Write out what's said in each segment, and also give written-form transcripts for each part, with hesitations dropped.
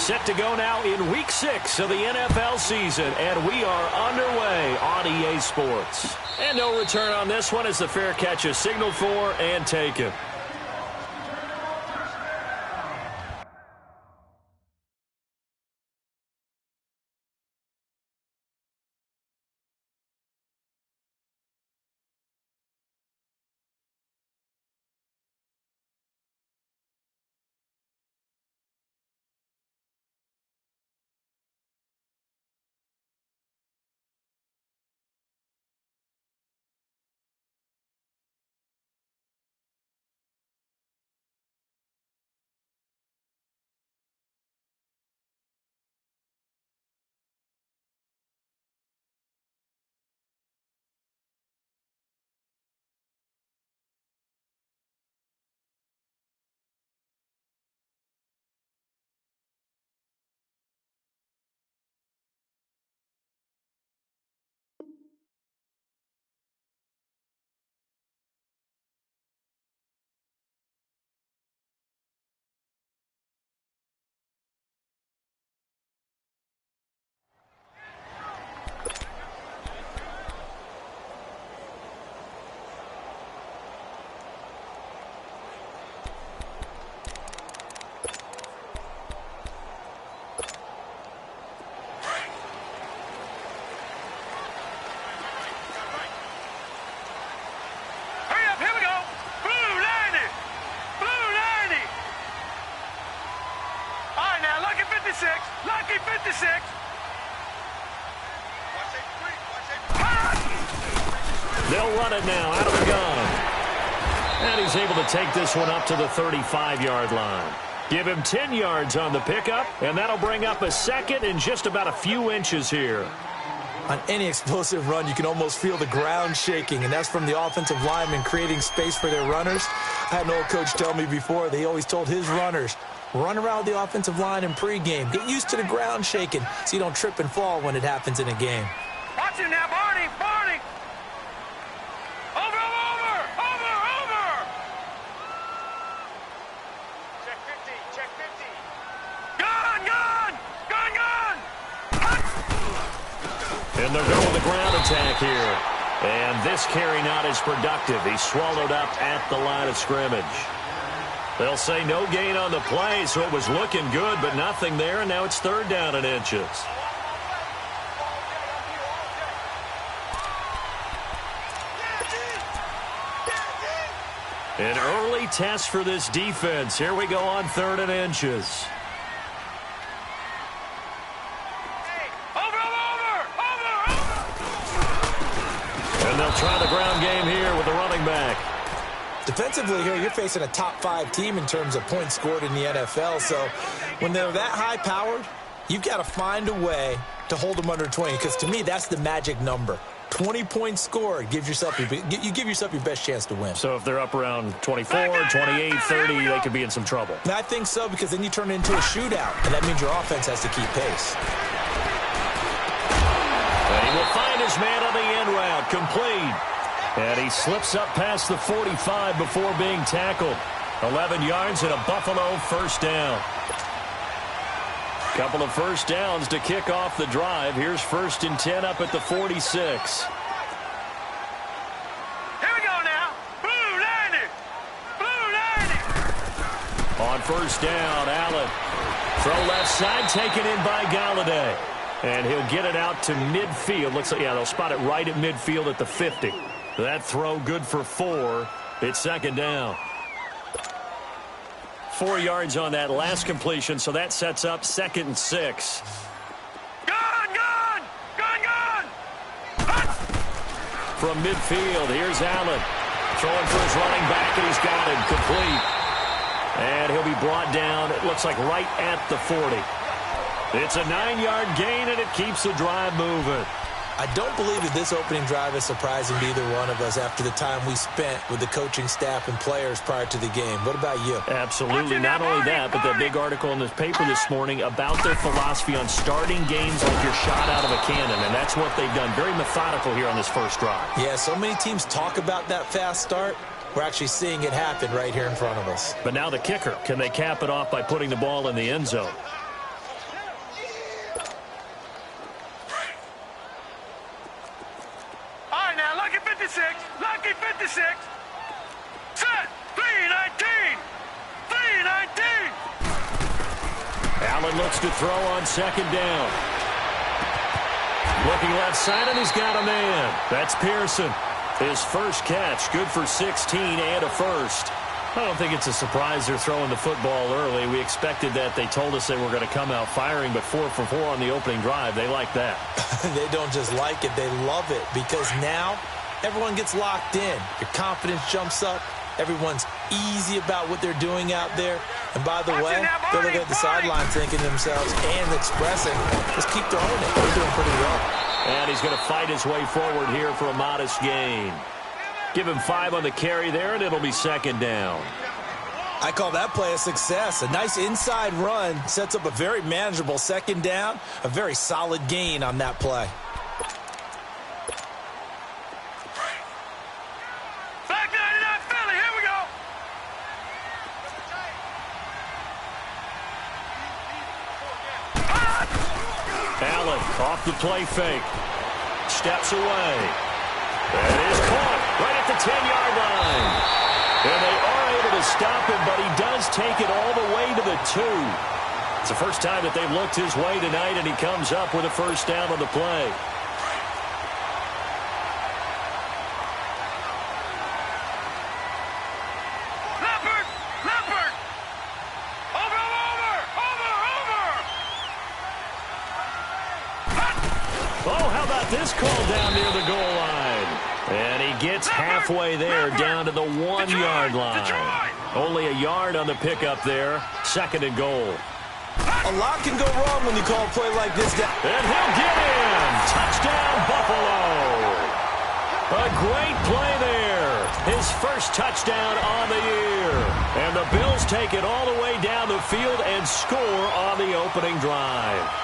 set to go now in Week 6 of the NFL season, and we are underway on EA Sports. And no return on this one as the fair catch is signaled for and taken. Lucky 56. They'll run it now out of the gun. And he's able to take this one up to the 35-yard line. Give him 10 yards on the pickup, and that'll bring up a second in just about a few inches here. On any explosive run, you can almost feel the ground shaking, and that's from the offensive linemen creating space for their runners. I had an old coach tell me before, they always told his runners, run around the offensive line in pregame. Get used to the ground shaking so you don't trip and fall when it happens in a game. Watch him now, Barney, Barney. Over. Check 50. Gun. And they're going the ground attack here. And this carry not as productive. He's swallowed up at the line of scrimmage. They'll say no gain on the play, so it was looking good, but nothing there, and now it's third down in inches. An early test for this defense. Here we go on third and inches. And they'll try the ground game here with the running back. Defensively here, you're facing a top-5 team in terms of points scored in the NFL. So when they're that high-powered, you've got to find a way to hold them under 20. Because to me, that's the magic number. 20 points scored. You give yourself your best chance to win. So if they're up around 24, 28, 30, they could be in some trouble. And I think so, because then you turn it into a shootout, and that means your offense has to keep pace. And he will find his man on the end route, complete. And he slips up past the 45 before being tackled. 11 yards and a Buffalo first down. Couple of first downs to kick off the drive. Here's 1st and 10 up at the 46. Here we go now. Blue 90. On first down, Allen. Throw left side, taken in by Galladay. And he'll get it out to midfield. Looks like, yeah, they'll spot it right at midfield at the 50. That throw good for 4. It's second down. 4 yards on that last completion, so that sets up 2nd and 6. Gun. From midfield, here's Allen. Throwing for his running back, and he's got him complete. And he'll be brought down, it looks like right at the 40. It's a 9-yard gain, and it keeps the drive moving. I don't believe that this opening drive is surprising to either one of us after the time we spent with the coaching staff and players prior to the game. What about you? Absolutely. Not only that, but that big article in the paper this morning about their philosophy on starting games like you're shot out of a cannon, and that's what they've done. Very methodical here on this first drive. Yeah, so many teams talk about that fast start. We're actually seeing it happen right here in front of us. But now the kicker. Can they cap it off by putting the ball in the end zone? 56. Lucky 56. Set. 319. 319. Allen looks to throw on second down. Looking left side, and he's got a man. That's Pearson. His first catch, good for 16 and a first. I don't think it's a surprise they're throwing the football early. We expected that. They told us they were going to come out firing, but 4 for 4 on the opening drive. They like that. They don't just like it, they love it, because now everyone gets locked in. Your confidence jumps up. Everyone's easy about what they're doing out there. And by the way, they're looking at the sideline thinking to themselves and expressing, just keep throwing it. They're doing pretty well. And he's going to fight his way forward here for a modest gain. Give him 5 on the carry there, and it'll be second down. I call that play a success. A nice inside run sets up a very manageable second down. A very solid gain on that play. Back 99 Philly. Here we go. Allen off the play fake. Steps away. That is caught right at the 10-yard line. And they are able to stop him, but he does take it all the way to the 2. It's the first time that they've looked his way tonight, and he comes up with a first down on the play. Leopard. Leopard. Over. Oh, how about this call down near the goal line? And he gets halfway there, down to the 1-yard line. Only a yard on the pickup there. Second and goal. A lot can go wrong when you call a play like this. And he'll get in. Touchdown, Buffalo. A great play there. His first touchdown on the year. And the Bills take it all the way down the field and score on the opening drive.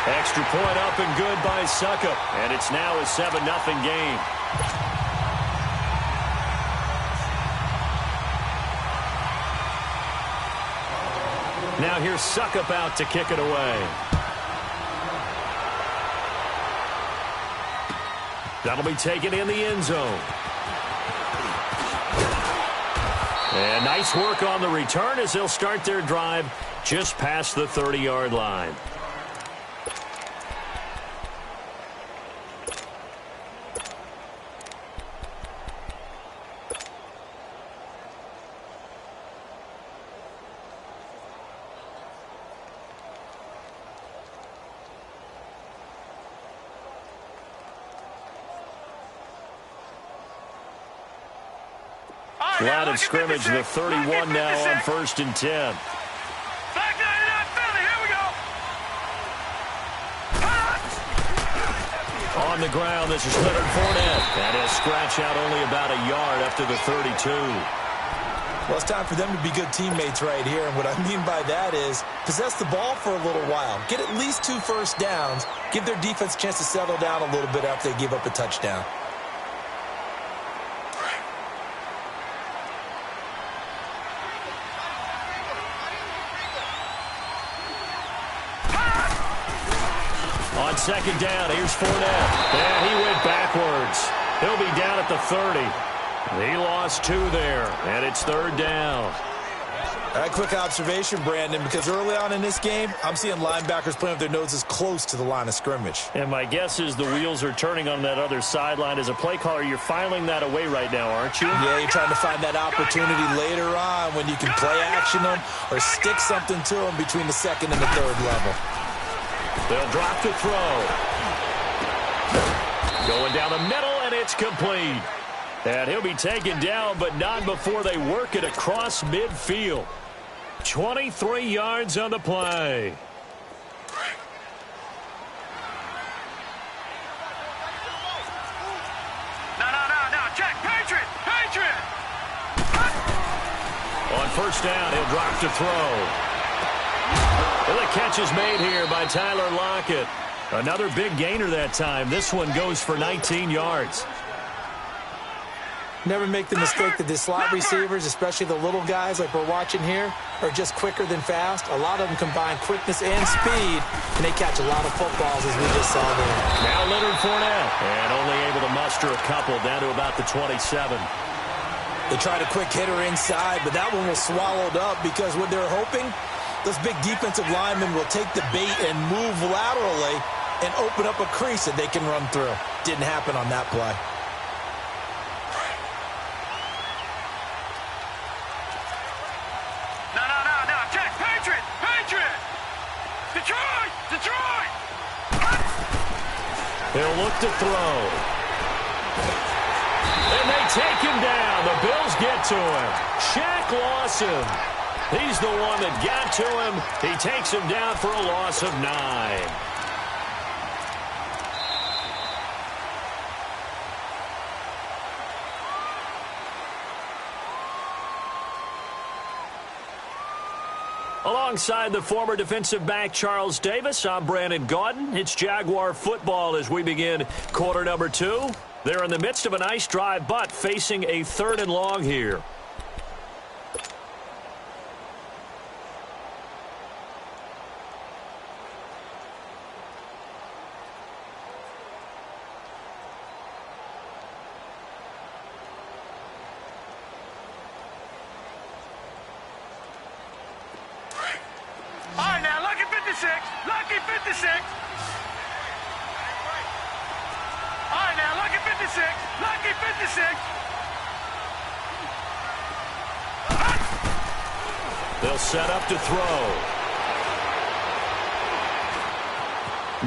Extra point up and good by Suckup. And it's now a 7-0 game. Now here's Suckup out to kick it away. That'll be taken in the end zone. And nice work on the return as they'll start their drive just past the 30-yard line. Line of scrimmage, the 31 now on 1st and 10. Back 99 Philly. Here we go. On the ground, this is Leonard Fournette. And he'll scratch out only about a yard up to the 32. Well, it's time for them to be good teammates right here. And what I mean by that is possess the ball for a little while. Get at least 2 first downs. Give their defense a chance to settle down a little bit after they give up a touchdown. On second down, here's Fournette. And he went backwards. He'll be down at the 30. He lost 2 there, and it's 3rd down. All right, quick observation, Brandon, because early on in this game, I'm seeing linebackers playing with their noses close to the line of scrimmage. And my guess is the wheels are turning on that other sideline. As a play caller, you're filing that away right now, aren't you? Yeah, you're trying to find that opportunity later on when you can play action them or stick something to them between the 2nd and the 3rd level. They'll drop to throw. Going down the middle, and it's complete. And he'll be taken down, but not before they work it across midfield. 23 yards on the play. No. Check. Patriot. On 1st down, he'll drop to throw. Well, the catch is made here by Tyler Lockett. Another big gainer that time. This one goes for 19 yards. Never make the mistake that the slot receivers, especially the little guys like we're watching here, are just quicker than fast. A lot of them combine quickness and speed, and they catch a lot of footballs, as we just saw there. Now Leonard Fournette, and only able to muster a couple down to about the 27. They tried a quick hitter inside, but that one was swallowed up because what they're hoping, those big defensive linemen will take the bait and move laterally and open up a crease that they can run through. Didn't happen on that play. No. Check. Patriot. Detroit. He'll look to throw. And they take him down. The Bills get to him. Shaq Lawson. He's the one that got to him. He takes him down for a loss of 9. Alongside the former defensive back Charles Davis, I'm Brandon Gaudin. It's Jaguar football as we begin quarter number 2. They're in the midst of a nice drive, but facing a 3rd and long here. Lucky 56. All right, now, lucky 56. Lucky 56. They'll set up to throw.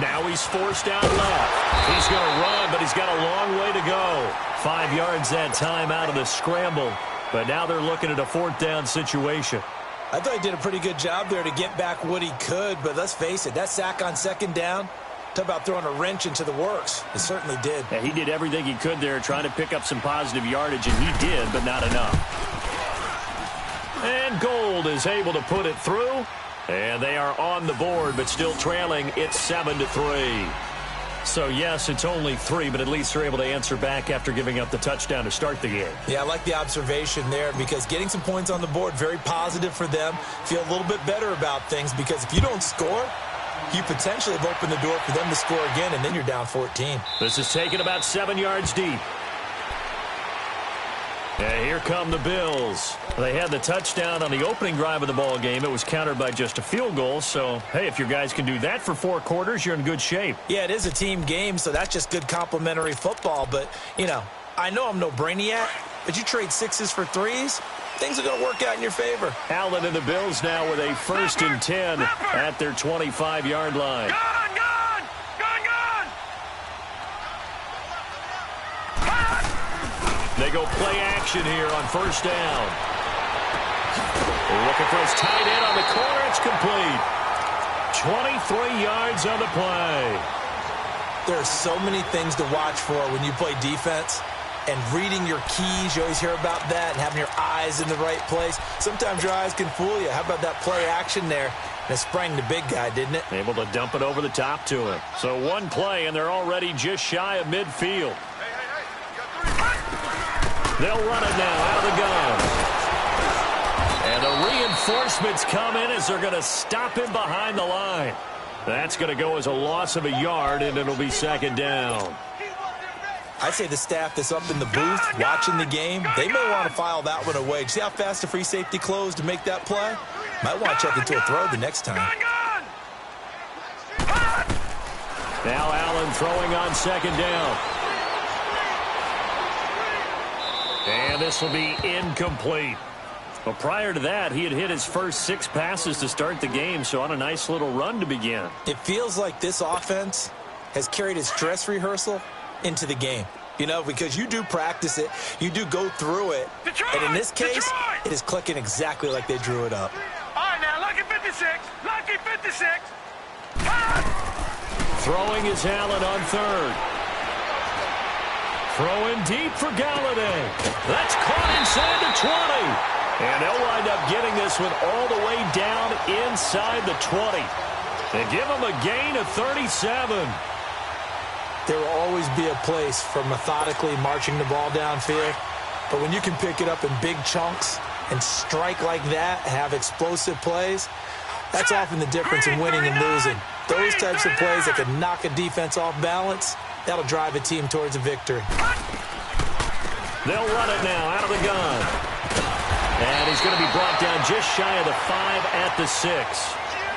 Now he's forced out left. He's going to run, but he's got a long way to go. 5 yards that time out of the scramble. But now they're looking at a 4th down situation. I thought he did a pretty good job there to get back what he could, but let's face it, that sack on 2nd down, talk about throwing a wrench into the works. It certainly did. Yeah, he did everything he could there trying to pick up some positive yardage, and he did, but not enough. And Gold is able to put it through, and they are on the board, but still trailing. It's 7-3. So, yes, it's only 3, but at least they're able to answer back after giving up the touchdown to start the game. Yeah, I like the observation there because getting some points on the board, very positive for them. Feel a little bit better about things because if you don't score, you potentially have opened the door for them to score again, and then you're down 14. This is taken about 7 yards deep. And here come the Bills. They had the touchdown on the opening drive of the ball game. It was countered by just a field goal. So, hey, if your guys can do that for 4 quarters, you're in good shape. Yeah, it is a team game, so that's just good complimentary football. But, you know, I know I'm no brainiac, but you trade 6s for 3s, things are going to work out in your favor. Allen and the Bills now with a 1st and 10 at their 25-yard line. They go play action here on 1st down. Looking for his tight end on the corner. It's complete. 23 yards on the play. There are so many things to watch for when you play defense. And reading your keys, you always hear about that, and having your eyes in the right place. Sometimes your eyes can fool you. How about that play action there? And it sprang the big guy, didn't it? Able to dump it over the top to him. So 1 play, and they're already just shy of midfield. They'll run it now out of the gun. And the reinforcements come in as they're going to stop him behind the line. That's going to go as a loss of a yard, and it'll be 2nd down. I'd say the staff that's up in the booth watching the game, they may want to file that one away. See how fast the free safety closed to make that play? Might want to check into a throw the next time. Now Allen throwing on 2nd down. And this will be incomplete. But prior to that, he had hit his first 6 passes to start the game, so on a nice little run to begin. It feels like this offense has carried its dress rehearsal into the game. You know, because you do practice it, you do go through it, and in this case, it is clicking exactly like they drew it up. All right, now, lucky 56, lucky 56. Throwing is Allen on 3rd. Throwing deep for Galladay. That's caught inside the 20. And they'll wind up getting this one all the way down inside the 20. They give them a gain of 37. There will always be a place for methodically marching the ball downfield. But when you can pick it up in big chunks and strike like that, have explosive plays, that's often the difference in winning and losing. Those types of plays that can knock a defense off balance, that'll drive a team towards a victory. They'll run it now out of the gun. And he's going to be brought down just shy of the 5 at the 6.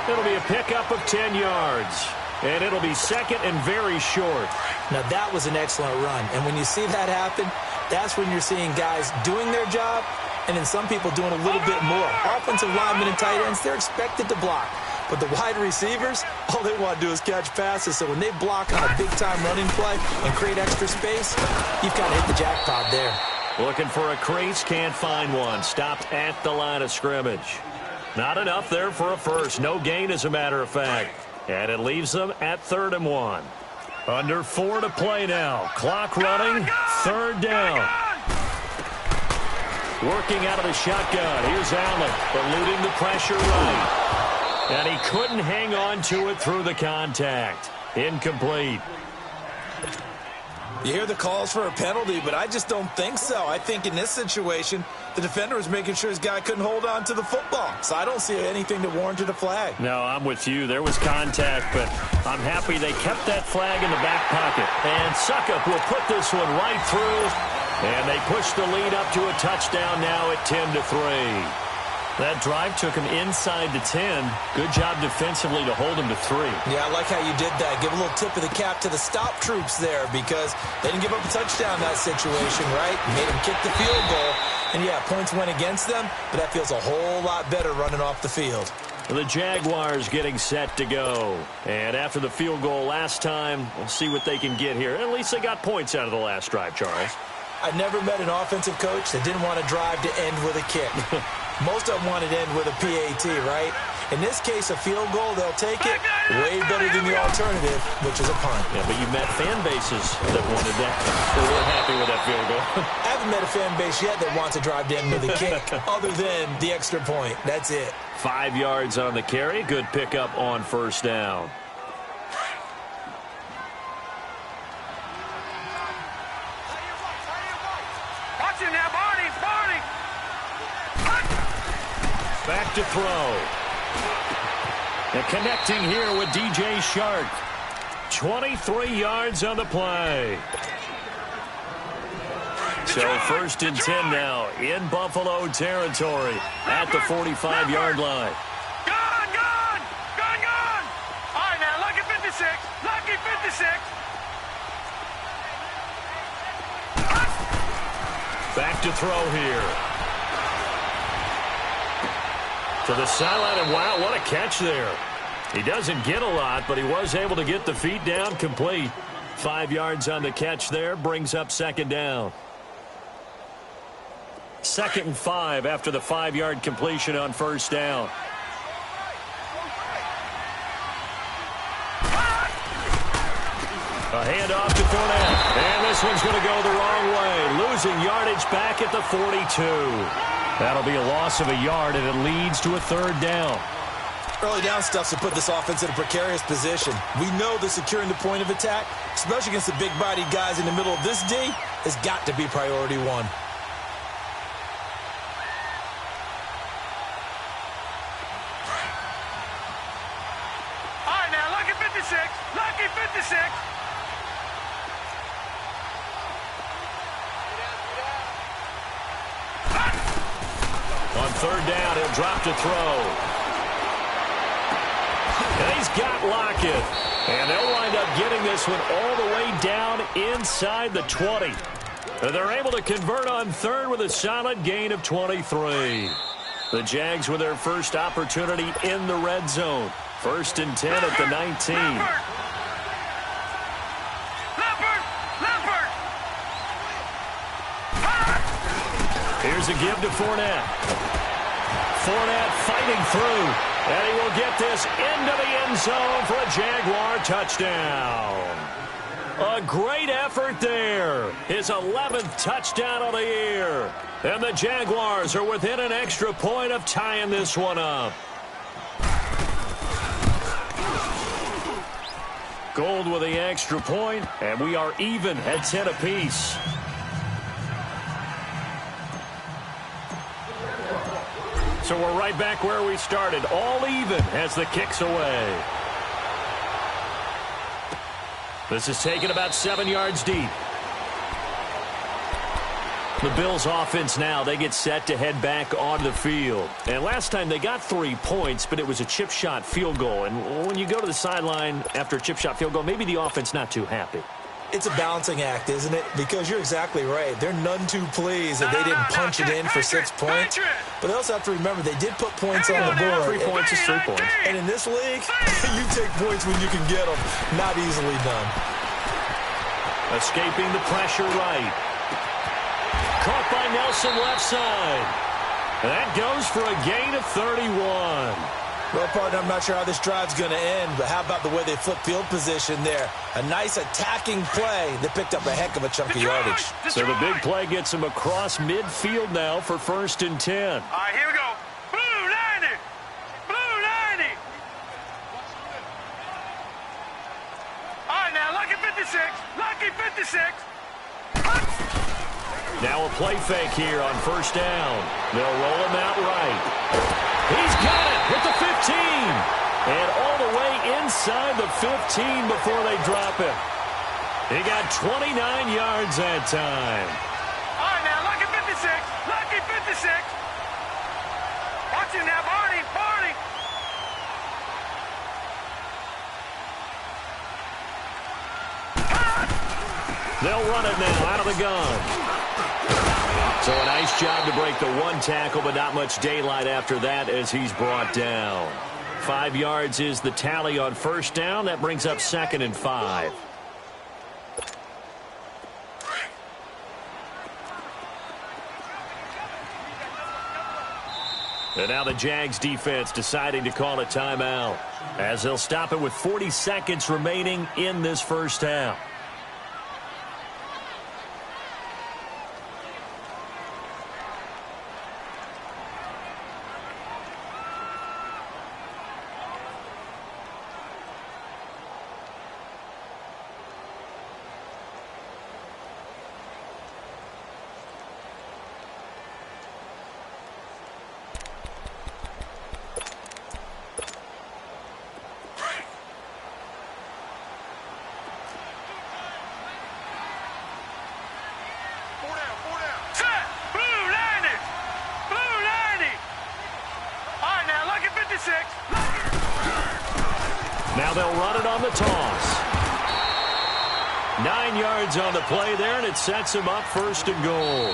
It'll be a pickup of 10 yards. And it'll be second and very short. Now, that was an excellent run. And when you see that happen, that's when you're seeing guys doing their job and then some people doing a little bit more. Offensive linemen and tight ends, they're expected to block. But the wide receivers, all they want to do is catch passes. So when they block on a big-time running play and create extra space, you've kind of hit the jackpot there. Looking for a crease, can't find one. Stopped at the line of scrimmage. Not enough there for a first. No gain, as a matter of fact. And it leaves them at 3rd and 1. Under 4 to play now. Clock running. 3rd down. Working out of the shotgun. Here's Allen, eluding the pressure right. And he couldn't hang on to it through the contact. Incomplete. You hear the calls for a penalty, but I just don't think so. I think in this situation, the defender was making sure his guy couldn't hold on to the football. So I don't see anything that warranted a flag. No, I'm with you. There was contact, but I'm happy they kept that flag in the back pocket. And Suckup will put this one right through. And they push the lead up to a touchdown now at 10-3. That drive took him inside the 10. Good job defensively to hold him to 3. Yeah, I like how you did that. Give a little tip of the cap to the stop troops there because they didn't give up a touchdown in that situation, right? Made them kick the field goal. And, yeah, points went against them, but that feels a whole lot better running off the field. The Jaguars getting set to go. And after the field goal last time, we'll see what they can get here. At least they got points out of the last drive, Charles. I never met an offensive coach that didn't want to drive to end with a kick. Most of them want to end with a PAT, right? In this case, a field goal, they'll take it. Way better than the alternative, which is a punt. Yeah, but you met fan bases that wanted that. They weren't happy with that field goal. I haven't met a fan base yet that wants to drive to end with a kick other than the extra point. That's it. 5 yards on the carry. Good pickup on 1st down. Watch it now, Barney, Barney. Back to throw. And connecting here with DJ Shark. 23 yards on the play. So 1st and 10 now in Buffalo territory at the 45-yard line. Gone, gone, gone, gone. All right, now, lucky 56, lucky 56. Back to throw here. To the sideline, and wow, what a catch there. He doesn't get a lot, but he was able to get the feet down complete. 5 yards on the catch there, brings up 2nd down. 2nd and 5 after the 5-yard completion on 1st down. A handoff to Fournette. And this one's going to go the wrong way. Losing yardage back at the 42. That'll be a loss of a yard, and it leads to a 3rd down. Early down stuff's to put this offense in a precarious position. We know that securing the point of attack, especially against the big-bodied guys in the middle of this D, has got to be priority 1. All right, now, lucky 56, lucky 56. On 3rd down, he'll drop to throw. And he's got Lockett. And they'll wind up getting this one all the way down inside the 20. And they're able to convert on 3rd with a solid gain of 23. The Jags with their first opportunity in the red zone. 1st and 10 at the 19. Here's a give to Fournette. Fournette fighting through, and he will get this into the end zone for a Jaguar touchdown. A great effort there. His 11th touchdown of the year. And the Jaguars are within an extra point of tying this one up. Gold with the extra point, and we are even at 10 apiece. So we're right back where we started, all even as the kick's away. This is taken about 7 yards deep. The Bills offense now, they get set to head back onto the field. And last time they got 3 points, but it was a chip shot field goal. And when you go to the sideline after a chip shot field goal, maybe the offense not too happy. It's a balancing act, isn't it? Because you're exactly right. They're none too pleased that they didn't punch it in for 6 points. But they also have to remember they did put points on the board. 3 points is 3 points. And in this league, you take points when you can get them. Not easily done. Escaping the pressure right. Caught by Nelson left side. That goes for a gain of 31. Well, partner, I'm not sure how this drive's going to end, but how about the way they flip field position there? A nice attacking play that picked up a heck of a chunk of yardage. So the big play gets him across midfield now for 1st and 10. All right, here we go. Blue 90. Blue 90. All right, now, lucky 56. Lucky 56. Now a play fake here on 1st down. They'll roll him out right. He's got it with the 15. And all the way inside the 15 before they drop him. He got 29 yards that time. All right, now, lucky 56. Lucky 56. Watch him now, Barney. Barney. They'll run it now out of the gun. So a nice job to break the 1 tackle, but not much daylight after that as he's brought down. 5 yards is the tally on 1st down. That brings up 2nd and 5. And now the Jags defense deciding to call a timeout as they'll stop it with 40 seconds remaining in this 1st half. Now they'll run it on the toss. 9 yards on the play there, and it sets them up 1st and goal.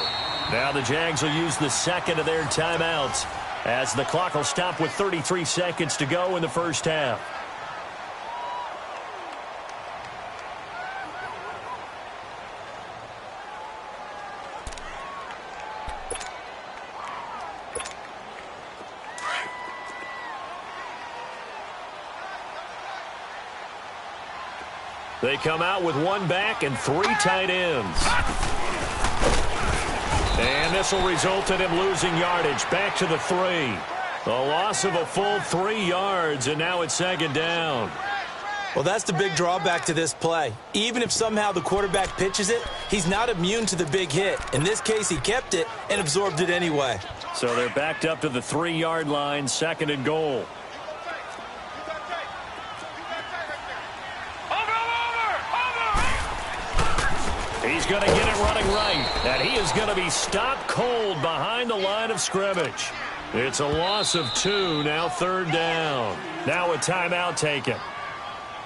Now the Jags will use the 2nd of their timeouts as the clock will stop with 33 seconds to go in the 1st half. They come out with 1 back and 3 tight ends. And this will result in him losing yardage. Back to the 3. A loss of a full 3 yards, and now it's 2nd down. Well, that's the big drawback to this play. Even if somehow the quarterback pitches it, he's not immune to the big hit. In this case, he kept it and absorbed it anyway. So they're backed up to the 3-yard line, 2nd and goal. He's going to get it running right, and he is going to be stopped cold behind the line of scrimmage. It's a loss of 2, now 3rd down. Now a timeout taken.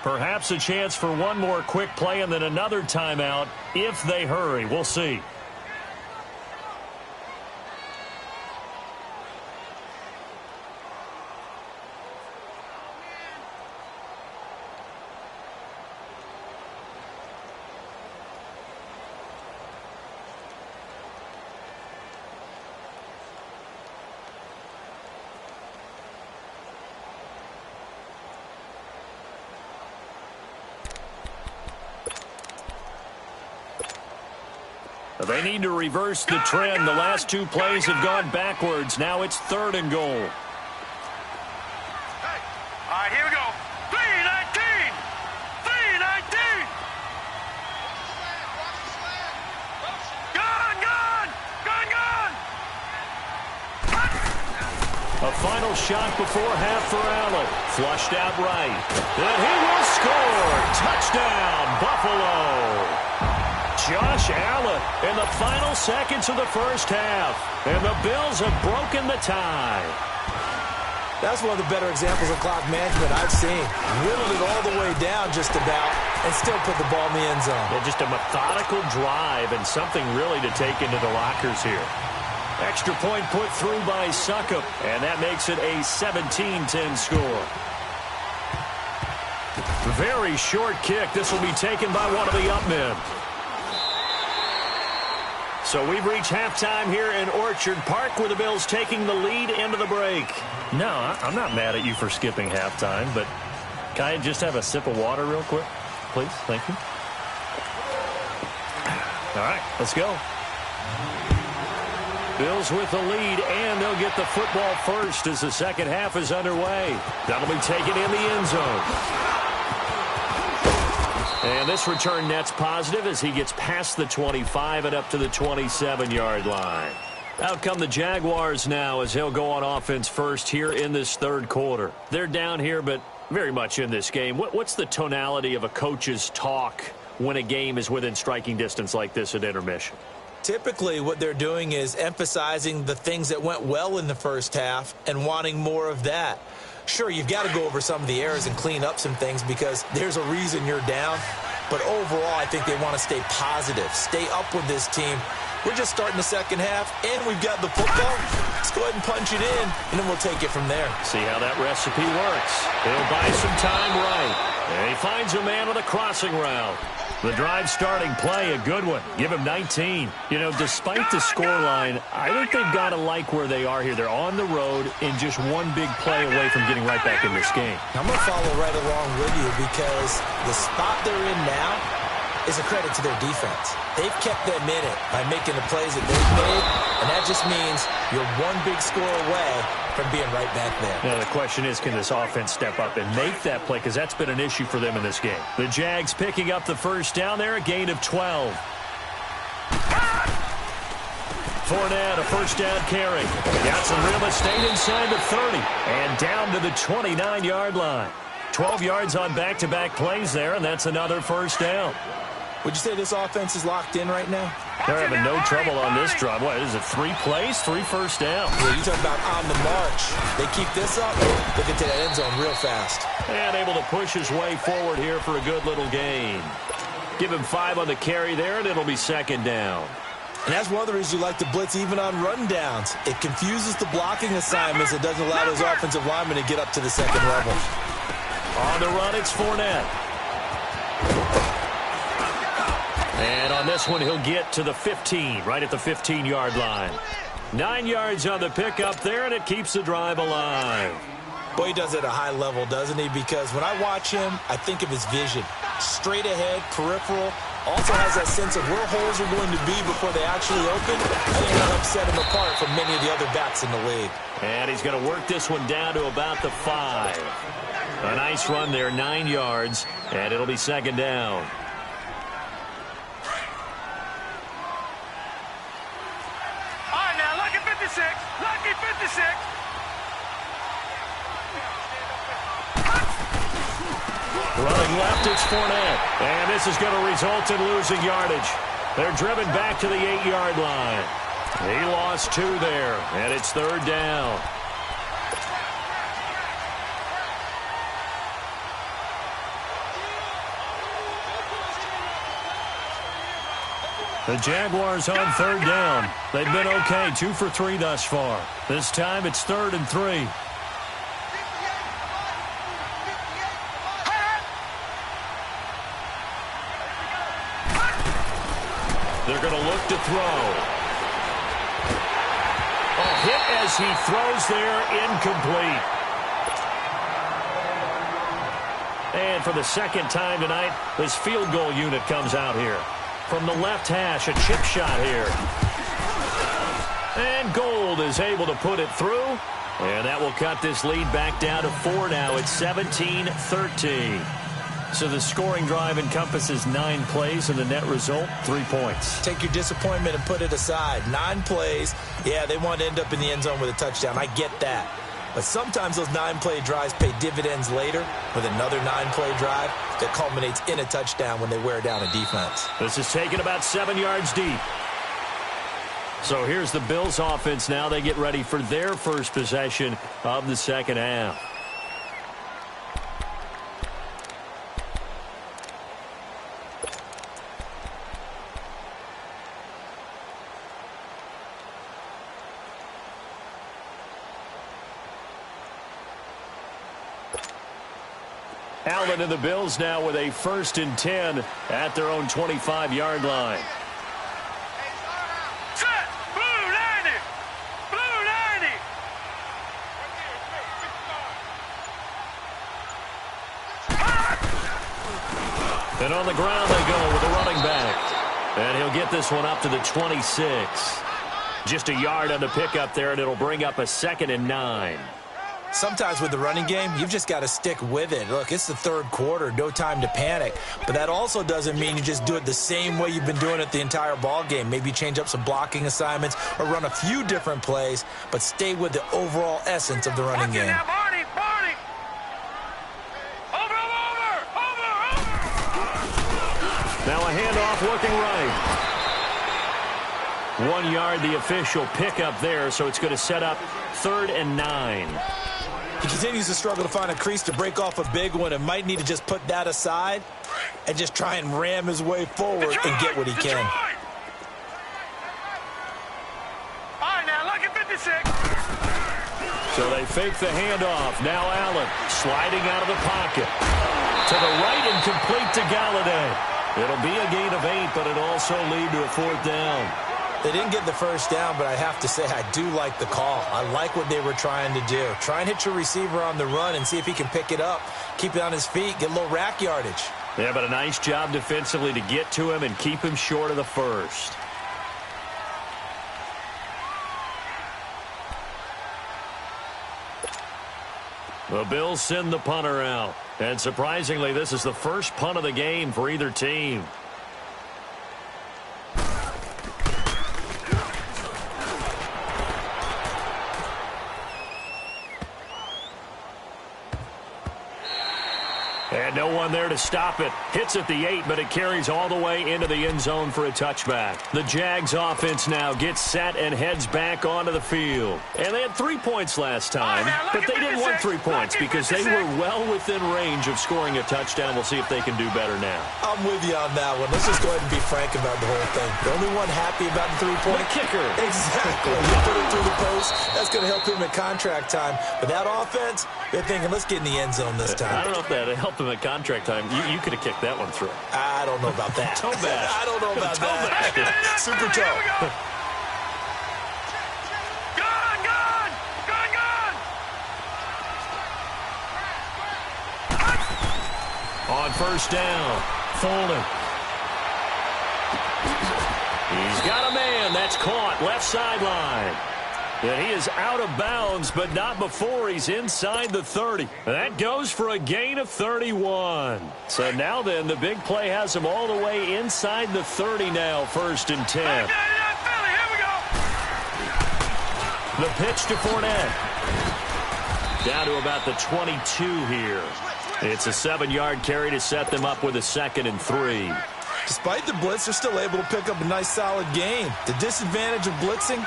Perhaps a chance for one more quick play and then another timeout if they hurry. We'll see. They need to reverse the trend. The last 2 plays have gone backwards. Now it's 3rd and goal. All right, here we go. 3-19. 3-19. Gun, gun. Gun, gun. A final shot before half for Allen. Flushed out right. And he will score. Touchdown, Buffalo. Josh Allen in the final seconds of the first half. And the Bills have broken the tie. That's one of the better examples of clock management I've seen. Whittled it all the way down just about and still put the ball in the end zone. Yeah, just a methodical drive and something really to take into the lockers here. Extra point put through by Succop, and that makes it a 17-10 score. Very short kick. This will be taken by one of the up men. So we've reached halftime here in Orchard Park with the Bills taking the lead into the break. No, I'm not mad at you for skipping halftime, but can I just have a sip of water real quick? Please, thank you. All right, let's go. Bills with the lead, and they'll get the football first as the second half is underway. That'll be taken in the end zone. And this return net's positive as he gets past the 25 and up to the 27-yard line. Out come the Jaguars now as he'll go on offense first here in this third quarter. They're down here, but very much in this game. What's the tonality of a coach's talk when a game is within striking distance like this at intermission? Typically, what they're doing is emphasizing the things that went well in the first half and wanting more of that. Sure, you've got to go over some of the errors and clean up some things because there's a reason you're down. But overall, I think they want to stay positive, stay up with this team. We're just starting the second half, and we've got the football. Let's go ahead and punch it in, and then we'll take it from there. See how that recipe works. He'll buy some time right. And he finds a man with a crossing route. The drive starting play, a good one. Give him 19. You know, despite the scoreline, I think they've got to like where they are here. They're on the road and just one big play away from getting right back in this game. I'm going to follow right along with you because the spot they're in now is a credit to their defense. They've kept them in it by making the plays that they've made, and that just means you're one big score away from being right back there. Now, the question is, can this offense step up and make that play? Because that's been an issue for them in this game. The Jags picking up the first down there, a gain of 12. Fournette, a first down carry. Got some real estate inside the 30 and down to the 29-yard line. 12 yards on back-to-back plays there, and that's another first down. Would you say this offense is locked in right now? They're having no trouble on this drive. What is it, 3 plays, 3 first downs? Yeah, you talk about on the march. They keep this up, they'll get to that end zone real fast. And able to push his way forward here for a good little gain. Give him 5 on the carry there, and it'll be second down. And that's one of the reasons you like to blitz even on run downs. It confuses the blocking assignments. It doesn't allow those offensive linemen to get up to the second level. On the run, it's Fournette. And on this one, he'll get to the 15, right at the 15-yard line. 9 yards on the pickup there, and it keeps the drive alive. Boy, he does it at a high level, doesn't he? Because when I watch him, I think of his vision. Straight ahead, peripheral. Also has that sense of where holes are going to be before they actually open. I think that helps set him apart from many of the other backs in the league. And he's going to work this one down to about the 5. A nice run there, 9 yards, and it'll be second down. All right, now, lucky 56. Lucky 56. Running left, it's Fournette. And this is going to result in losing yardage. They're driven back to the 8-yard line. He lost 2 there, and it's third down. The Jaguars on third down. They've been okay, 2 for 3 thus far. This time it's 3rd and 3. They're going to look to throw. A hit as he throws there, incomplete. And for the second time tonight, this field goal unit comes out here. From the left hash, a chip shot here. And Gold is able to put it through. And that will cut this lead back down to 4 now. It's 17-13. So the scoring drive encompasses 9 plays, and the net result, 3 points. Take your disappointment and put it aside. 9 plays. Yeah, they want to end up in the end zone with a touchdown. I get that. But sometimes those 9-play drives pay dividends later with another 9-play drive that culminates in a touchdown when they wear down a defense. This is taken about 7 yards deep. So here's the Bills offense now. They get ready for their first possession of the second half. Allen and the Bills now with a 1st and 10 at their own 25-yard line. Set! Blue 90! Blue 90! And on the ground they go with the running back. And he'll get this one up to the 26. Just a yard on the pickup there, and it'll bring up a 2nd and 9. Sometimes with the running game, you've just got to stick with it. Look, it's the third quarter, no time to panic. But that also doesn't mean you just do it the same way you've been doing it the entire ball game. Maybe change up some blocking assignments or run a few different plays, but stay with the overall essence of the running game. Now, Barney! Barney! Over! Now a handoff looking right. 1 yard, the official pickup there, so it's going to set up 3rd and 9. He continues to struggle to find a crease to break off a big one and might need to just put that aside and just try and ram his way forward and get what he can. All right, now, look at 56. So they fake the handoff. Now Allen sliding out of the pocket. To the right and complete to Galladay. It'll be a gain of 8, but it'll also lead to a 4th down. They didn't get the first down, but I have to say I do like the call. I like what they were trying to do. Try and hit your receiver on the run and see if he can pick it up, keep it on his feet, get a little rack yardage. Yeah, but a nice job defensively to get to him and keep him short of the first. The Bills send the punter out. And surprisingly, this is the first punt of the game for either team. And no one there to stop it. Hits at the 8, but it carries all the way into the end zone for a touchback. The Jags offense now gets set and heads back onto the field. And they had 3 points last time, but they didn't want 3 points because they were well within range of scoring a touchdown. We'll see if they can do better now. I'm with you on that one. Let's just go ahead and be frank about the whole thing. The only one happy about the 3-point. The kicker. Exactly. You put it through the post. That's going to help him in contract time. But that offense, they're thinking, let's get in the end zone this time. I don't know if that helped him at contract time. You could have kicked that one through. I don't know about that. Toe bash. I don't know about that. Super toe. On first down, Folden. He's got a man. That's caught. Left sideline. And he is out of bounds, but not before he's inside the 30. That goes for a gain of 31. So now then, the big play has him all the way inside the 30 now, 1st and 10. The pitch to Fournette. Down to about the 22 here. It's a 7-yard carry to set them up with a 2nd and 3. Despite the blitz, they're still able to pick up a nice, solid gain. The disadvantage of blitzing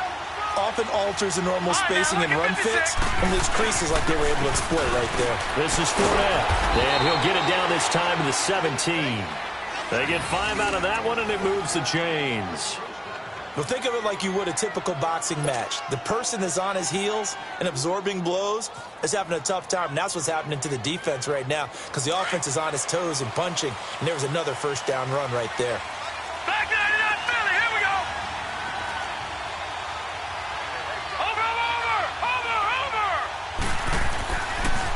often alters the normal spacing and run fits and leaves creases like they were able to exploit right there. This is Fournette, and he'll get it down this time to the 17. They get 5 out of that one, and it moves the chains. Well, think of it like you would a typical boxing match. The person is on his heels and absorbing blows is having a tough time. And that's what's happening to the defense right now because the offense is on his toes and punching, and there was another first down run right there. Back 99 Philly, here we go. Over.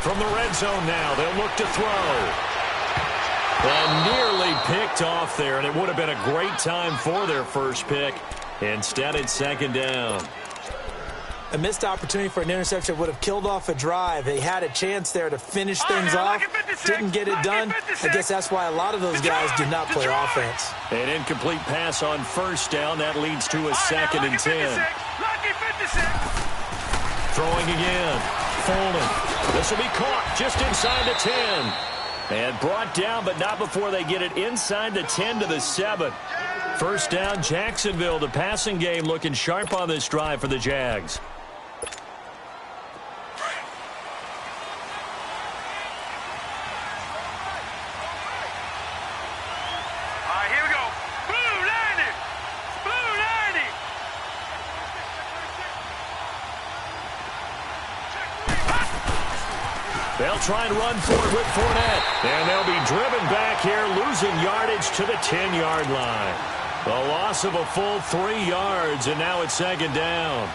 From the red zone now, they'll look to throw. And nearly picked off there, and it would have been a great time for their first pick. Instead, it's 2nd down. A missed opportunity for an interception would have killed off a drive. They had a chance there to finish things off. Didn't get it done. I guess that's why a lot of those guys do not play offense. An incomplete pass on first down. That leads to a 2nd and 10. Throwing again. Folding. This will be caught just inside the 10. And brought down, but not before they get it inside the 10 to the 7. First down, Jacksonville. The passing game looking sharp on this drive for the Jags. They'll try and run for it with Fournette. And they'll be driven back here, losing yardage to the 10-yard line. The loss of a full 3 yards, and now it's second down.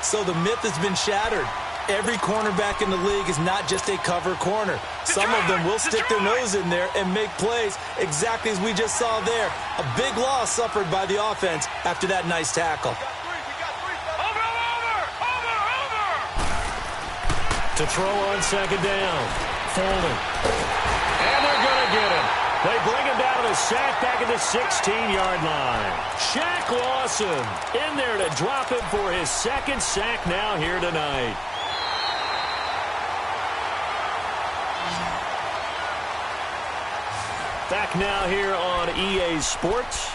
So the myth has been shattered. Every cornerback in the league is not just a cover corner. Some of them will stick their nose in there and make plays exactly as we just saw there. A big loss suffered by the offense after that nice tackle. To throw on second down. Folding. And they're going to get him. They bring him down to the sack back at the 16-yard line. Shaq Lawson in there to drop him for his second sack now here tonight. Back now here on EA Sports.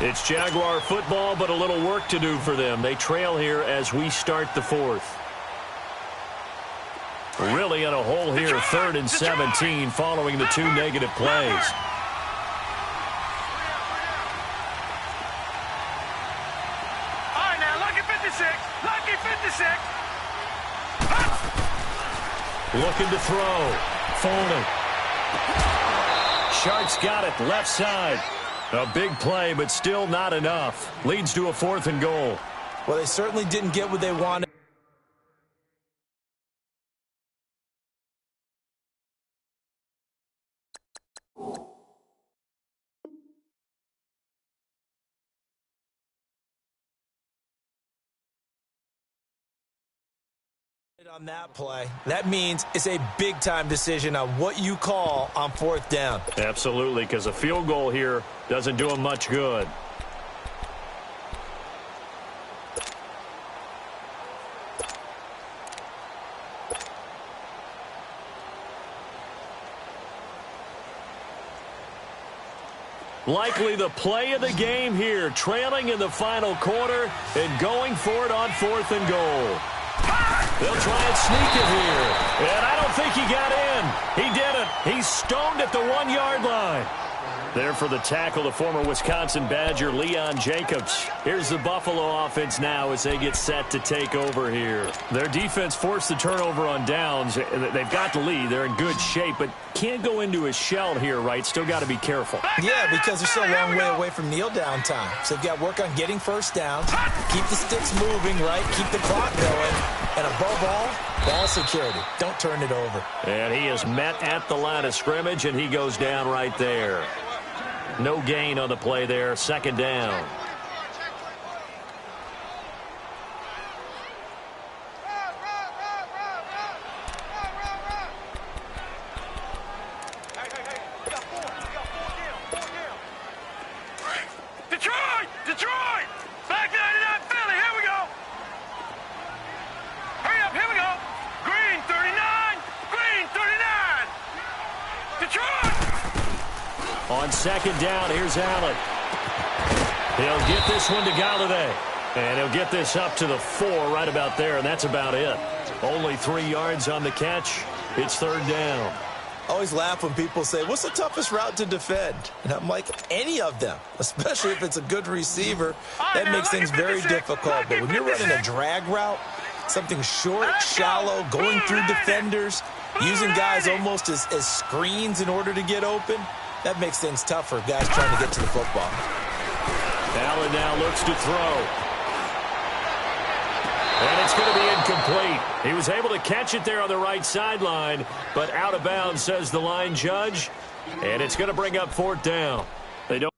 It's Jaguar football, but a little work to do for them. They trail here as we start the fourth. Really in a hole here, 3rd and 17 following the 2 negative plays. All right, now, lucky 56. Lucky 56. Looking to throw. Folding. Sharks got it, left side. A big play, but still not enough. Leads to a 4th and goal. Well, they certainly didn't get what they wanted on that play. That means it's a big-time decision on what you call on 4th down. Absolutely, because a field goal here doesn't do them much good. Likely the play of the game here, trailing in the final quarter and going for it on 4th and goal. They'll try and sneak it here. And I don't think he got in. He didn't. He's stoned at the 1-yard line. There for the tackle, the former Wisconsin Badger, Leon Jacobs. Here's the Buffalo offense now as they get set to take over here. Their defense forced the turnover on downs. They've got the lead. They're in good shape, but can't go into a shell here, right? Still got to be careful. Yeah, because they're still a long way away from kneel down time. So they've got to work on getting first downs, keep the sticks moving, right? Keep the clock going. And above all, ball security. Don't turn it over. And he is met at the line of scrimmage, and he goes down right there. No gain on the play there. Second down. Detroit! Back 99 Philly, here we go! Hurry up, here we go! Green 39! Green 39! Detroit! On second down, here's Allen. He'll get this one to Galladay. And he'll get this up to the 4 right about there, and that's about it. Only 3 yards on the catch. It's third down. I always laugh when people say, what's the toughest route to defend? And I'm like, any of them, especially if it's a good receiver. That makes things very difficult. But when you're running a drag route, something short, shallow, going through defenders, using guys almost as screens in order to get open, that makes things tough for guys trying to get to the football. Allen now looks to throw. And it's going to be incomplete. He was able to catch it there on the right sideline, but out of bounds, says the line judge. And it's going to bring up fourth down. They don't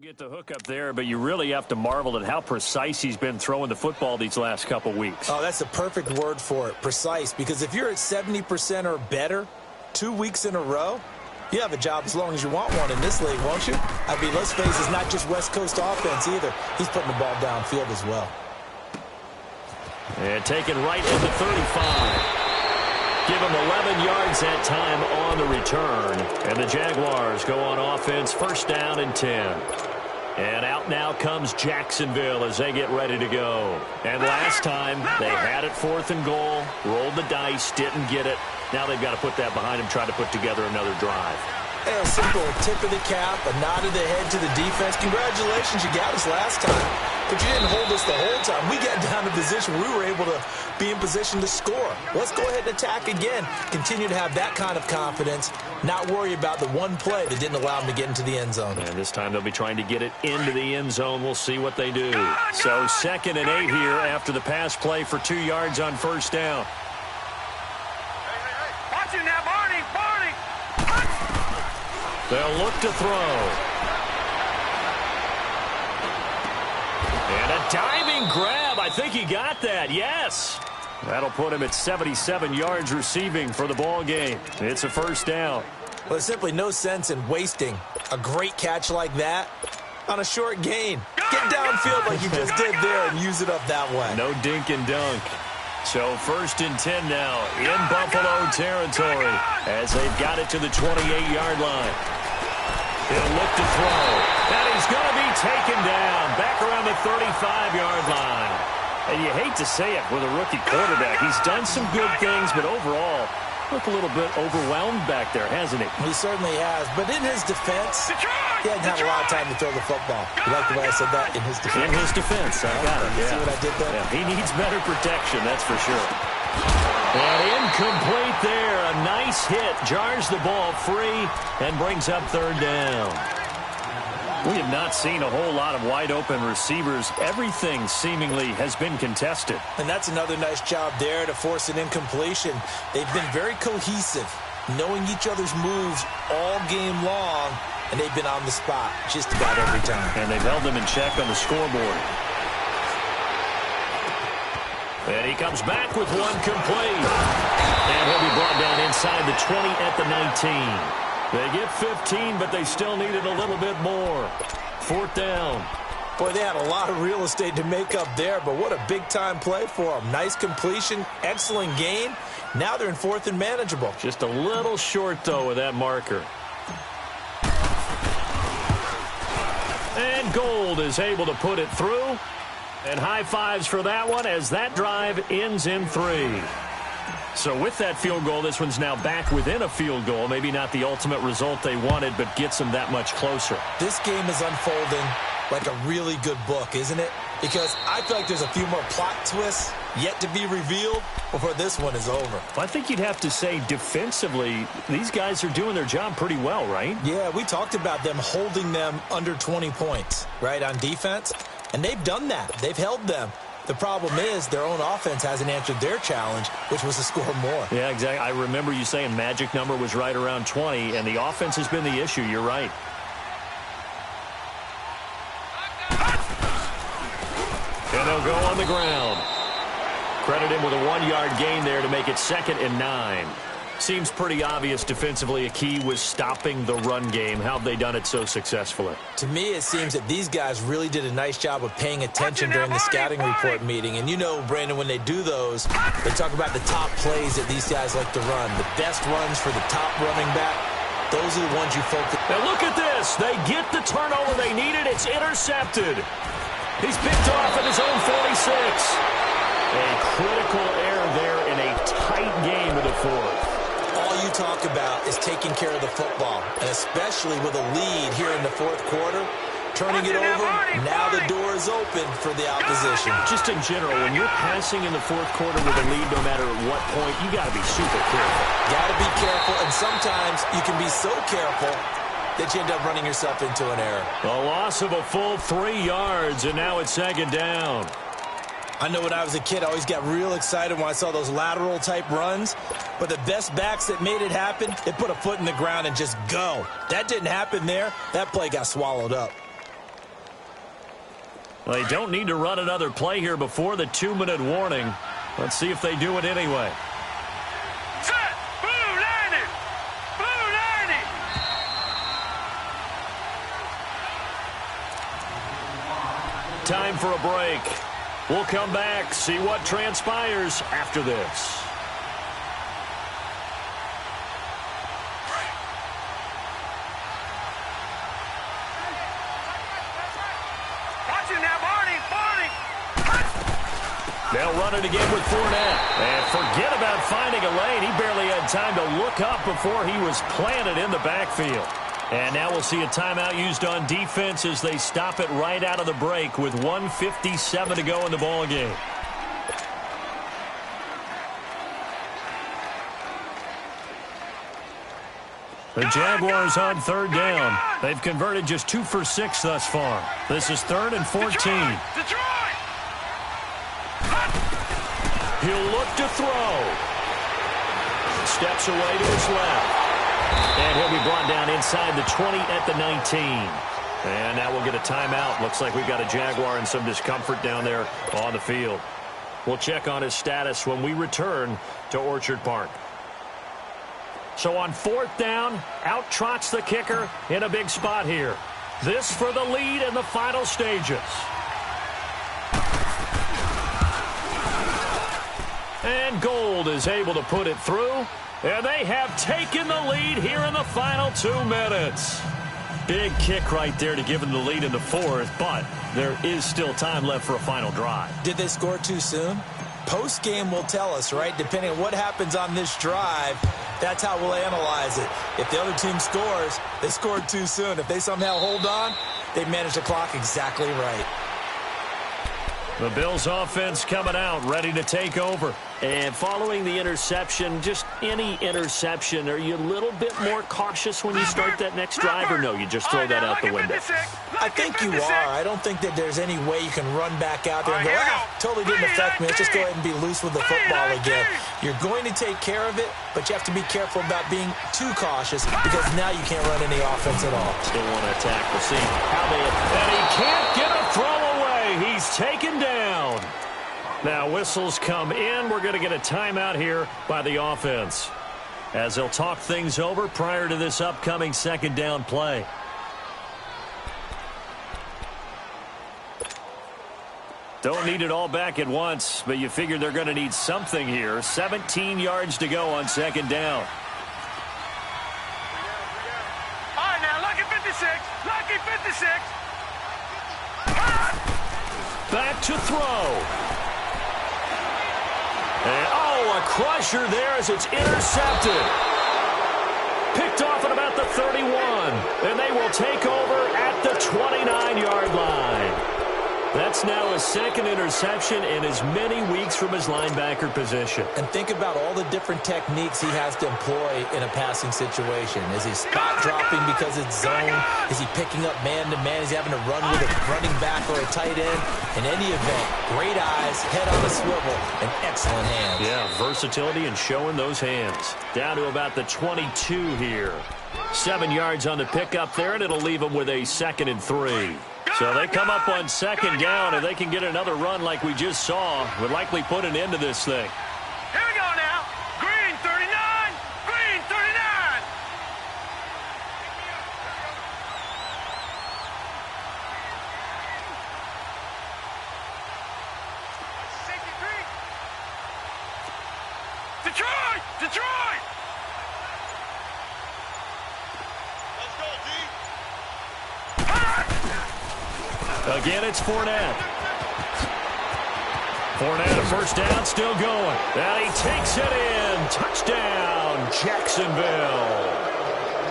get the hook up there, but you really have to marvel at how precise he's been throwing the football these last couple weeks. Oh, that's the perfect word for it, precise. Because if you're at 70% or better 2 weeks in a row, You have a job as long as you want one in this league, won't you? I mean, let's face it, it's not just West Coast offense either. He's putting the ball downfield as well. And taken right at the 35. Give him 11 yards that time on the return. And the Jaguars go on offense, first down and 10. And out now comes Jacksonville as they get ready to go. And last time, they had it 4th and goal, rolled the dice, didn't get it. Now they've got to put that behind them, try to put together another drive. A simple tip of the cap, a nod of the head to the defense. Congratulations, you got us last time. But you didn't hold us the whole time. We got down to position. We were able to be in position to score. Let's go ahead and attack again. Continue to have that kind of confidence. Not worry about the one play that didn't allow them to get into the end zone. And this time they'll be trying to get it into the end zone. We'll see what they do. So 2nd and 8 here after the pass play for 2 yards on first down. Watch it now, Barney. They'll look to throw. And a diving grab. I think he got that. Yes. That'll put him at 77 yards receiving for the ball game. It's a first down. Well, there's simply no sense in wasting a great catch like that on a short gain. Get downfield like you just did there and use it up that way. No dink and dunk. So 1st and 10 now in Buffalo territory as they've got it to the 28-yard line. He'll look to throw. And he's going to be taken down back around the 35-yard line. And you hate to say it with a rookie quarterback. He's done some good things, but overall, looked a little bit overwhelmed back there, hasn't he? He certainly has. But in his defense, he hadn't had a lot of time to throw the football. You like the way I said that? In his defense. In his defense. I got it. You see what I did there? Yeah, he needs better protection, that's for sure. And incomplete there. A nice hit. Jars the ball free and brings up 3rd down. We have not seen a whole lot of wide-open receivers. Everything seemingly has been contested. And that's another nice job there to force an incompletion. They've been very cohesive, knowing each other's moves all game long, and they've been on the spot just about every time. And they've held them in check on the scoreboard. And he comes back with one complete. And he'll be brought down inside the 20 at the 19. They get 15, but they still needed a little bit more. 4th down. Boy, they had a lot of real estate to make up there, but what a big-time play for them. Nice completion, excellent gain. Now they're in 4th and manageable. Just a little short, though, with that marker. And Gold is able to put it through. And high fives for that one as that drive ends in 3. So with that field goal, this one's now back within a field goal. Maybe not the ultimate result they wanted, but gets them that much closer. This game is unfolding like a really good book, isn't it? Because I feel like there's a few more plot twists yet to be revealed before this one is over. Well, I think you'd have to say defensively, these guys are doing their job pretty well, right? Yeah, we talked about them holding them under 20 points, right, on defense. And they've done that. They've held them. The problem is their own offense hasn't answered their challenge, which was to score more. Yeah, exactly. I remember you saying magic number was right around 20, and the offense has been the issue. You're right. And they'll go on the ground. Credit him with a 1-yard gain there to make it 2nd and 9. Seems pretty obvious defensively a key was stopping the run game. How have they done it so successfully? To me, it seems that these guys really did a nice job of paying attention during the scouting report meeting. And you know, Brandon, when they do those, they talk about the top plays that these guys like to run. The best runs for the top running back, those are the ones you focus on. Now look at this. They get the turnover they needed. It's intercepted. He's picked off at his own 46. A critical error there in a tight game of the 4th. All you talk about is taking care of the football, and especially with a lead here in the 4th quarter, turning it over, now the door is open for the opposition. Just in general, when you're passing in the 4th quarter with a lead, no matter at what point, you got to be super careful. Got to be careful, and sometimes you can be so careful that you end up running yourself into an error. A loss of a full 3 yards, and now it's 2nd down. I know when I was a kid, I always got real excited when I saw those lateral-type runs. But the best backs that made it happen, they put a foot in the ground and just go. That didn't happen there. That play got swallowed up. Well, they don't need to run another play here before the 2-minute warning. Let's see if they do it anyway. Set! Blue 90! Blue 90! Time for a break. We'll come back, see what transpires after this. Watch it now, Barney. They'll run it again with Fournette. And forget about finding a lane. He barely had time to look up before he was planted in the backfield. And now we'll see a timeout used on defense as they stop it right out of the break with 1:57 to go in the ball game. The Jaguars on third down. They've converted just 2 for 6 thus far. This is 3rd and 14. Detroit! He'll look to throw. Steps away to his left. And he'll be brought down inside the 20 at the 19. And now we'll get a timeout. Looks like we've got a Jaguar in some discomfort down there on the field. We'll check on his status when we return to Orchard Park. So on 4th down, out trots the kicker in a big spot here. This for the lead in the final stages. And Gold is able to put it through. And they have taken the lead here in the final 2 minutes. Big kick right there to give them the lead in the 4th, but there is still time left for a final drive. Did they score too soon? Post-game will tell us, right? Depending on what happens on this drive, that's how we'll analyze it. If the other team scores, they scored too soon. If they somehow hold on, they managed the clock exactly right. The Bills offense coming out, ready to take over. And following the interception, just any interception, are you a little bit more cautious when you start that next drive, or no, you just throw that out the window? I think you are. I don't think that there's any way you can run back out there and go, totally didn't affect me. Let's just go ahead and be loose with the football again. You're going to take care of it, but you have to be careful about being too cautious because now you can't run any offense at all. Still want to attack. We'll see how they... And he can't get a throw away. He's taken down. Now whistles come in. We're going to get a timeout here by the offense as they'll talk things over prior to this upcoming 2nd down play. Don't need it all back at once, but you figure they're going to need something here. 17 yards to go on 2nd down. All right, now, lucky 56. Lucky 56. Back to throw. And, a crusher there as it's intercepted. Picked off at about the 31. And they will take over at the 29-yard line. That's now his 2nd interception in as many weeks from his linebacker position. And think about all the different techniques he has to employ in a passing situation. Is he spot dropping because it's zone? Is he picking up man-to-man? Is he having to run with a running back or a tight end? In any event, great eyes, head on a swivel, and excellent hands. Yeah, versatility and showing those hands. Down to about the 22 here. 7 yards on the pickup there, and it'll leave him with a 2nd and 3. So they come up on 2nd down, and they can get another run like we just saw. Would likely put an end to this thing. Here we go now. Green 39. Green 39. Detroit! Detroit! Let's go, D. Again, it's Fournette. Fournette, a 1st down, still going. And he takes it in. Touchdown, Jacksonville.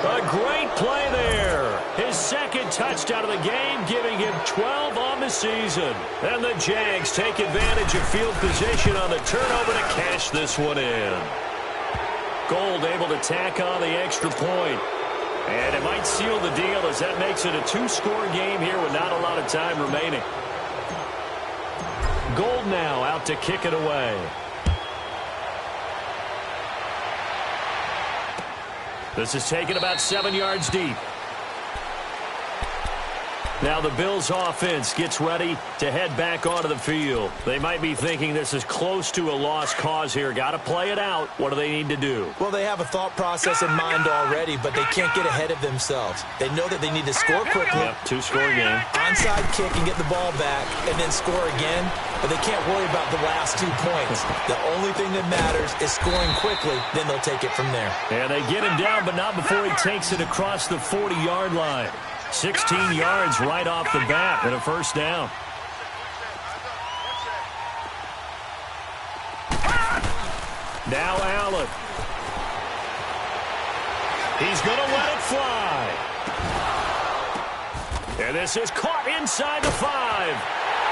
A great play there. His 2nd touchdown of the game, giving him 12 on the season. And the Jags take advantage of field position on the turnover to cash this one in. Gold able to tack on the extra point. And it might seal the deal as that makes it a 2-score game here with not a lot of time remaining. Gold now out to kick it away. This is taken about 7 yards deep. Now the Bills offense gets ready to head back onto the field. They might be thinking this is close to a lost cause here. Got to play it out. What do they need to do? Well, they have a thought process in mind already, but they can't get ahead of themselves. They know that they need to score quickly. Yep, two-score game. Onside kick and get the ball back and then score again, but they can't worry about the last 2 points. The only thing that matters is scoring quickly, then they'll take it from there. And they get him down, but not before he takes it across the 40-yard line. 16 yards right off the bat and a first down. Now Allen. He's going to let it fly. And this is caught inside the 5.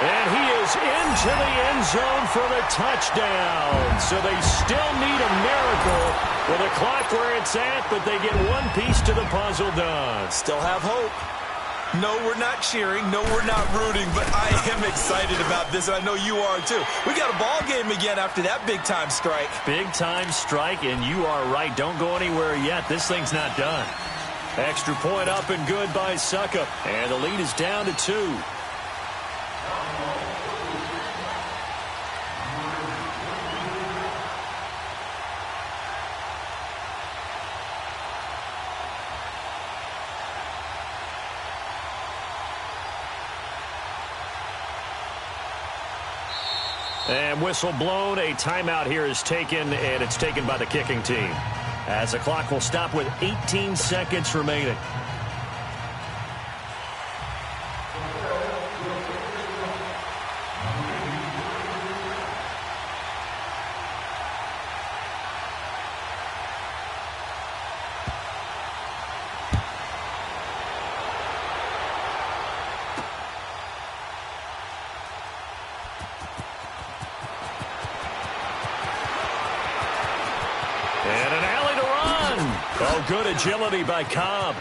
And he is into the end zone for the touchdown. So they still need a miracle with the clock where it's at, but they get one piece to the puzzle done. Still have hope. No, we're not cheering. No, we're not rooting, but I am excited about this, and I know you are too. We got a ball game again after that big-time strike. Big-time strike, and you are right. Don't go anywhere yet. This thing's not done. Extra point up and good by Suckup, and the lead is down to 2. And whistle blown. A timeout here is taken, and it's taken by the kicking team. As the clock will stop with 18 seconds remaining. And an alley to run. Oh, good agility by Cobb.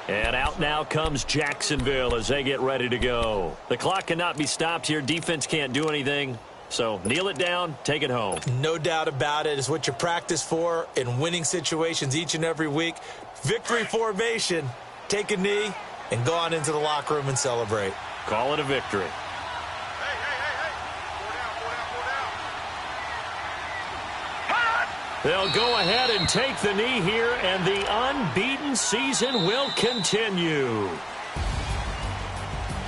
And out now comes Jacksonville as they get ready to go. The clock cannot be stopped here. Defense can't do anything. So kneel it down, take it home. No doubt about it. It's what you practice for in winning situations each and every week. Victory formation. Take a knee and go on into the locker room and celebrate. Call it a victory. They'll go ahead and take the knee here, and the unbeaten season will continue.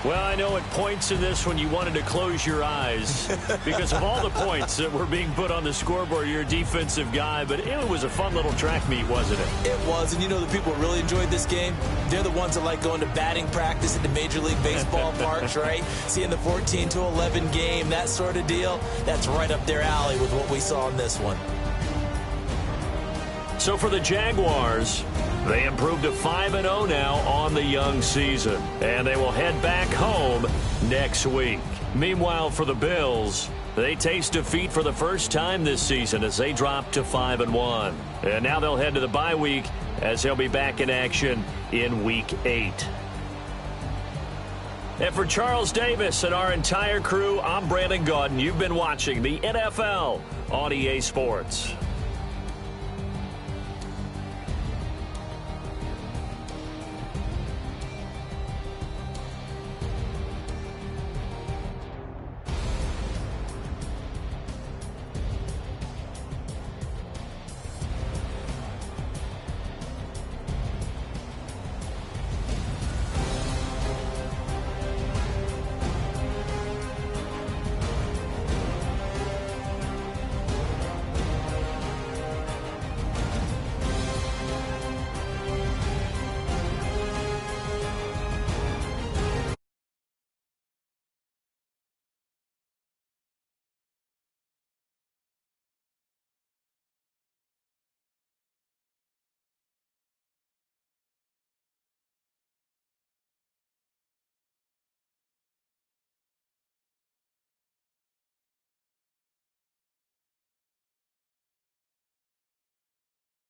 Well, I know at points in this when you wanted to close your eyes because of all the points that were being put on the scoreboard. You're a defensive guy, but it was a fun little track meet, wasn't it? It was, and you know the people who really enjoyed this game? They're the ones that like going to batting practice at the Major League Baseball parks, right? Seeing the 14-11 game, that sort of deal. That's right up their alley with what we saw in this one. So for the Jaguars, they improved to 5-0 now on the young season, and they will head back home next week. Meanwhile, for the Bills, they taste defeat for the first time this season as they drop to 5-1. And now they'll head to the bye week as they'll be back in action in Week 8. And for Charles Davis and our entire crew, I'm Brandon Gaudin. You've been watching the NFL on EA Sports.